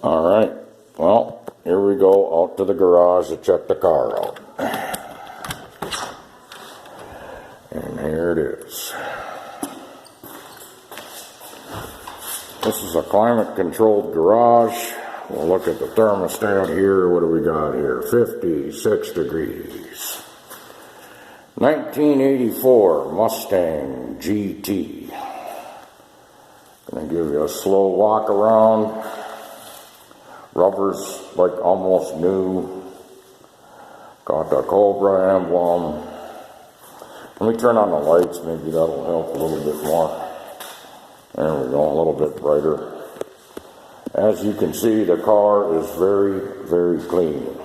Alright, well, here we go out to the garage to check the car out. And here it is. This is a climate controlled garage. We'll look at the thermostat here. What do we got here? 56 degrees. 1984 Mustang GT. Gonna give you a slow walk around. Rubber's like almost new. Got the Cobra emblem. Let me turn on the lights, maybe that'll help a little bit more. There we go, a little bit brighter. As you can see, the car is very, very clean.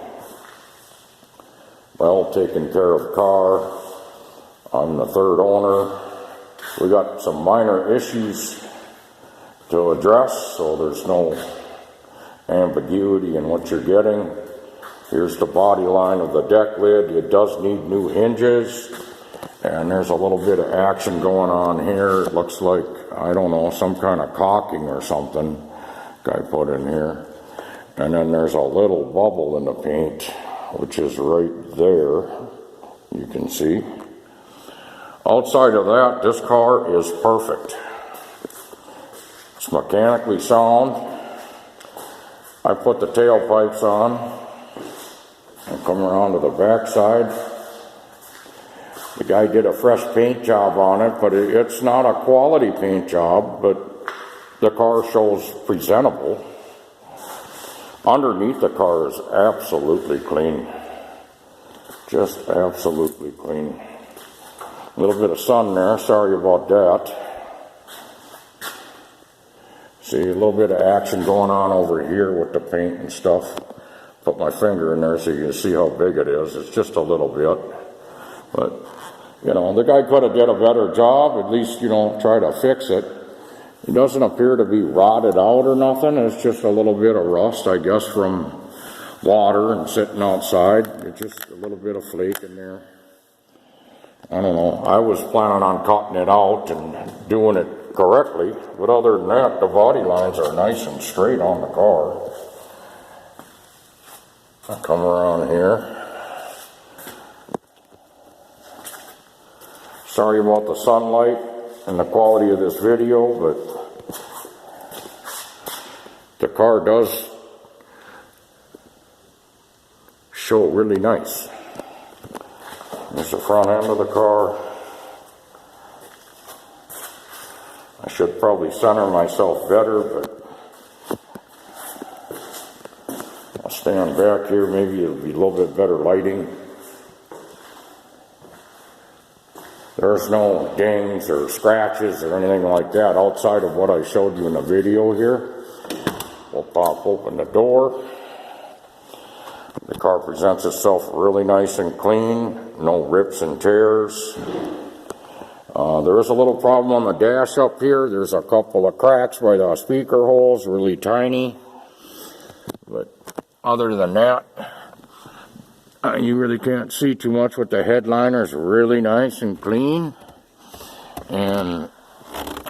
Well taken care of car. I'm the third owner. We got some minor issues to address, so there's no ambiguity in what you're getting. Here's the body line of the deck lid. It does need new hinges, and there's a little bit of action going on here. It looks like, I don't know, some kind of caulking or something guy put in here. And then there's a little bubble in the paint, which is right there, you can see. Outside of that, this car is perfect. It's mechanically sound. I put the tailpipes on and come around to the back side. The guy did a fresh paint job on it, but it's not a quality paint job, but the car shows presentable. Underneath, the car is absolutely clean. Just absolutely clean. A little bit of sun there, sorry about that. See, a little bit of action going on over here with the paint and stuff. Put my finger in there so you can see how big it is. It's just a little bit. But, you know, the guy could have did a better job, at least, you know, try to fix it. It doesn't appear to be rotted out or nothing. It's just a little bit of rust, I guess, from water and sitting outside. It's just a little bit of flake in there. I don't know. I was planning on cutting it out and doing it correctly, but other than that, the body lines are nice and straight on the car. I'll come around here. Sorry about the sunlight and the quality of this video, but the car does show really nice. There's the front end of the car. I should probably center myself better, but I'll stand back here. Maybe it'll be a little bit better lighting. There's no dings or scratches or anything like that outside of what I showed you in the video here. We'll pop open the door. The car presents itself really nice and clean. No rips and tears. There is a little problem on the dash up here. There's a couple of cracks by the speaker holes, really tiny. But other than that, you really can't see too much with the headliner's really nice and clean. And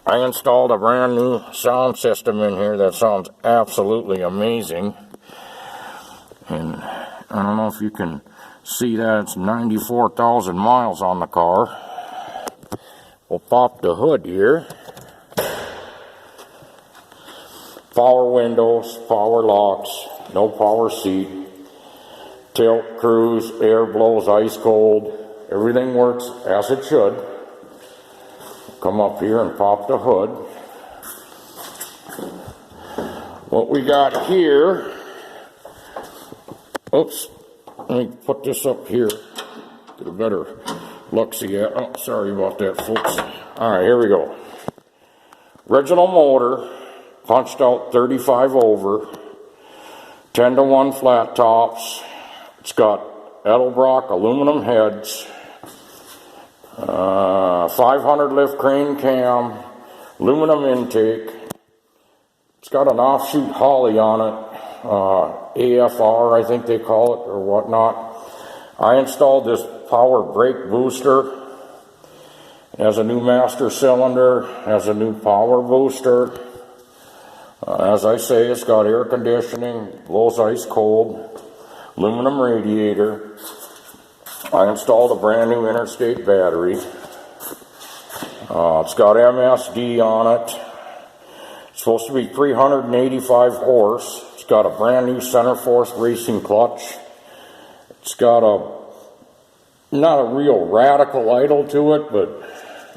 I installed a brand new sound system in here that sounds absolutely amazing. And I don't know if you can see that. It's 94,000 miles on the car. We'll pop the hood here. Power windows, power locks, no power seat. Tilt, cruise, air blows ice cold. Everything works as it should. Come up here and pop the hood. What we got here, oops, let me put this up here. Get a better look-see at. Oh, sorry about that, folks. All right, here we go. Original motor, punched out 35 over, 10-to-1 flat tops. It's got Edelbrock aluminum heads, 500 lift crane cam, aluminum intake. It's got an offshoot Holly on it, AFR I think they call it or whatnot. I installed this power brake booster. It has a new master cylinder, has a new power booster. As I say, it's got air conditioning, blows ice cold, aluminum radiator. I installed a brand new interstate battery. It's got MSD on it. It's supposed to be 385 horse. It's got a brand new center force racing clutch. It's got not a real radical idle to it, but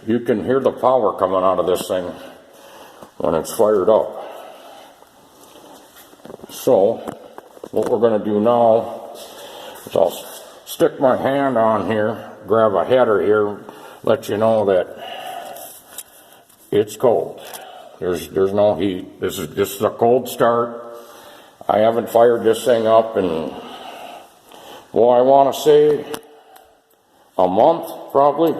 you can hear the power coming out of this thing when it's fired up. So, what we're going to do now is I'll stick my hand on here, grab a header here, let you know that it's cold. There's no heat. This is just a cold start. I haven't fired this thing up in, well, I want to say a month probably.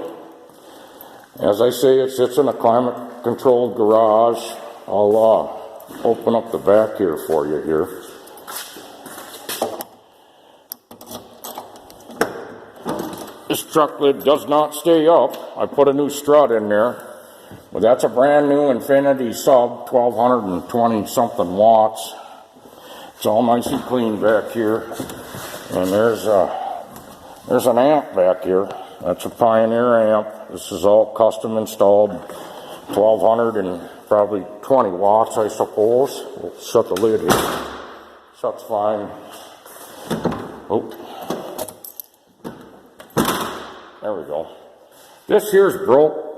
As I say, it sits in a climate controlled garage. I'll open up the back here for you here. This truck lid does not stay up. I put a new strut in there. But that's a brand new Infinity sub, 1220 something watts. It's all nice and clean back here. And there's an amp back here. That's a Pioneer amp. This is all custom installed, 1200 and probably 20 watts, I suppose. We'll shut the lid here. Shuts fine. Oh. There we go. This here's broke.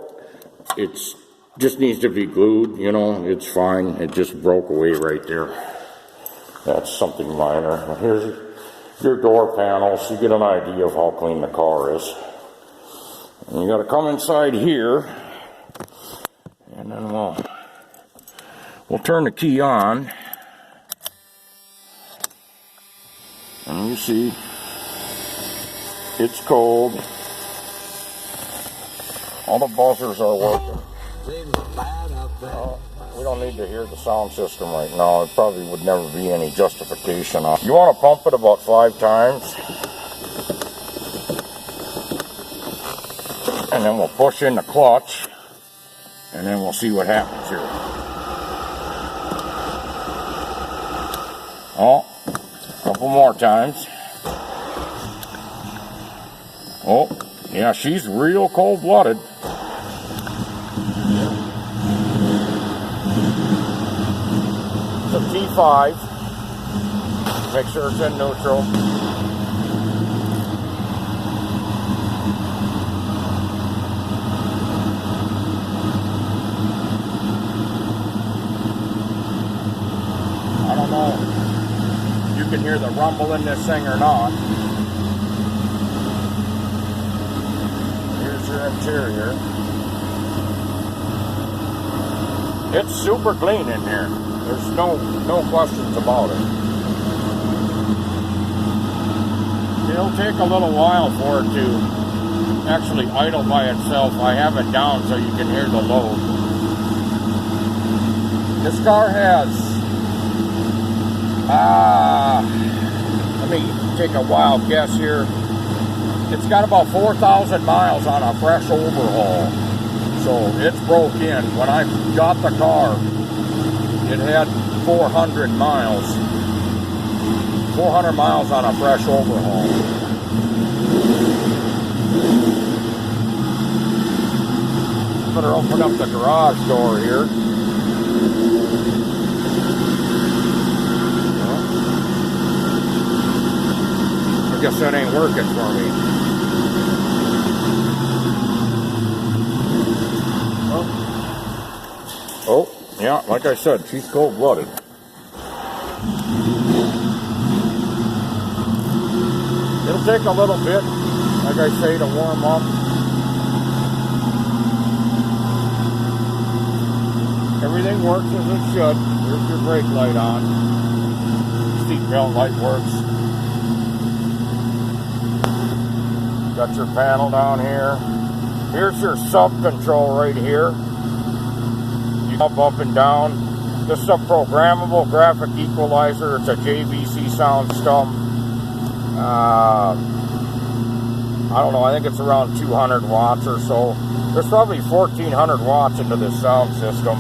It's just needs to be glued, you know, it's fine. It just broke away right there. That's something minor. Here's your door panels. You get an idea of how clean the car is. And you got to come inside here, and then we'll turn the key on, and you see it's cold. All the buzzers are working. We don't need to hear the sound system right now. It probably would never be any justification on. You want to pump it about 5 times. And then we'll push in the clutch. And then we'll see what happens here. Oh, a couple more times. Oh, yeah, she's real cold-blooded. It's a T5. Make sure it's in neutral. I don't know if you can hear the rumble in this thing or not. Here's your interior. It's super clean in here. There's no questions about it. It'll take a little while for it to actually idle by itself. I have it down so you can hear the load. This car has, let me take a wild guess here. It's got about 4,000 miles on a fresh overhaul. So it's broke in. When I got the car, it had 400 miles. 400 miles on a fresh overhaul. Better open up the garage door here. I guess that ain't working for me. Oh, yeah, like I said, she's cold-blooded. It'll take a little bit, like I say, to warm up. Everything works as it should. There's your brake light on. Seat belt light works. Got your panel down here. Here's your sub control right here. You up and down. This is a programmable graphic equalizer. It's a JVC sound stump. I don't know, I think it's around 200 watts or so. There's probably 1,400 watts into this sound system.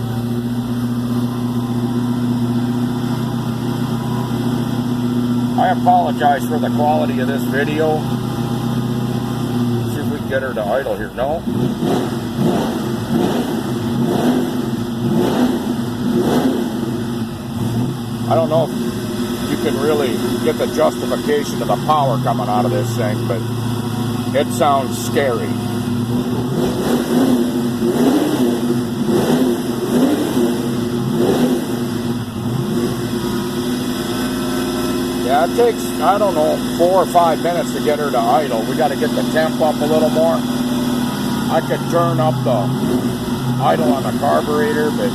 I apologize for the quality of this video. See if we can get her to idle here. No. I don't know if you can really get the justification of the power coming out of this thing, but it sounds scary. Yeah, it takes, I don't know, 4 or 5 minutes to get her to idle. We got to get the temp up a little more. I could turn up the idle on the carburetor, but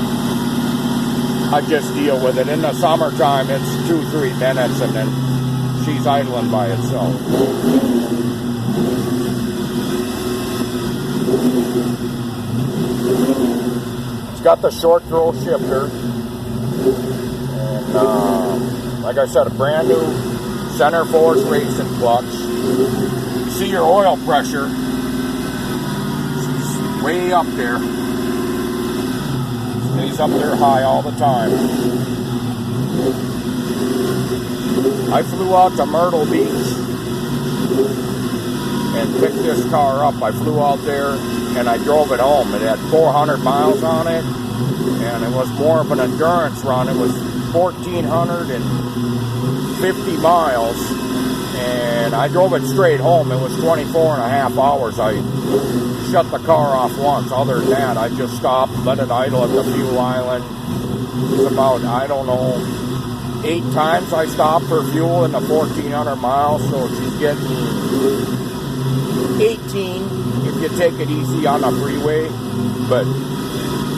I just deal with it. In the summertime, it's 2-3 minutes, and then she's idling by itself. It's got the short throw shifter, and like I said, a brand new center force racing clutch. You see your oil pressure, she's way up there. Stays up there high all the time. I flew out to Myrtle Beach and picked this car up. I flew out there and I drove it home. It had 400 miles on it, and it was more of an endurance run. It was 1,450 miles, and I drove it straight home. It was 24 and a half hours. I shut the car off once. Other than that, I just stopped, let it idle at the fuel island. It's about, I don't know, 8 times I stopped for fuel in the 1,400 miles, so she's getting 18 if you take it easy on the freeway. But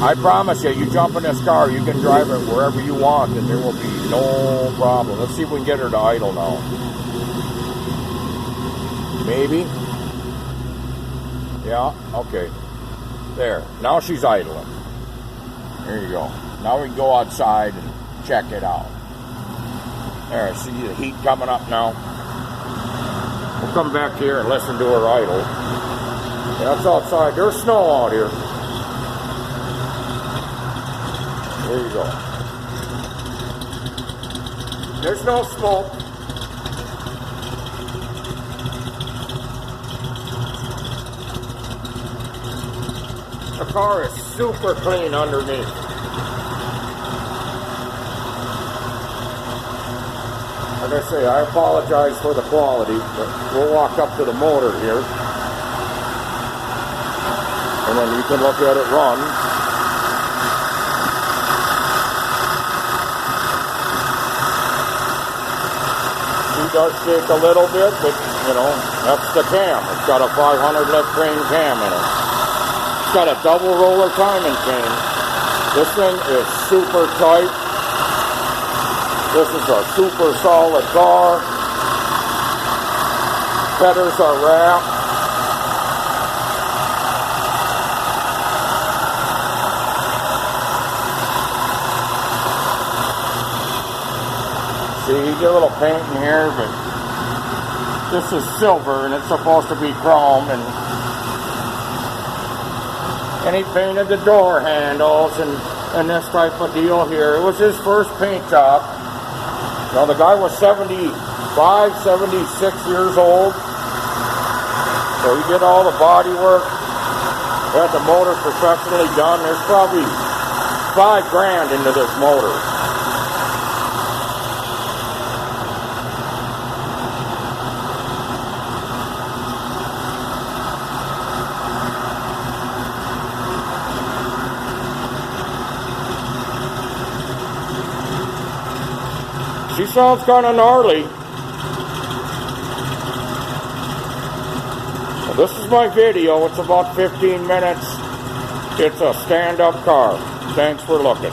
I promise you, you jump in this car, you can drive it wherever you want, and there will be no problem. Let's see if we can get her to idle now. Maybe. Yeah, okay. There. Now she's idling. There you go. Now we can go outside and check it out. There, see the heat coming up now. We'll come back here and listen to her idle. That's outside. There's snow out here. There you go. There's no smoke. The car is super clean underneath. Like I say, I apologize for the quality, but we'll walk up to the motor here. And then you can look at it run. She does shake a little bit, but, you know, that's the cam. It's got a 500 left crane cam in it. It's got a double roller timing chain. This thing is super tight. This is a super solid car. Headers are wrapped. See, you get a little paint in here, but this is silver and it's supposed to be chrome, and he painted the door handles and this type of deal here. It was his first paint job. Now the guy was 75, 76 years old. So he did all the body work. Had the motor professionally done. There's probably $5 grand into this motor. She sounds kind of gnarly. Well, this is my video. It's about 15 minutes. It's a stand-up car. Thanks for looking.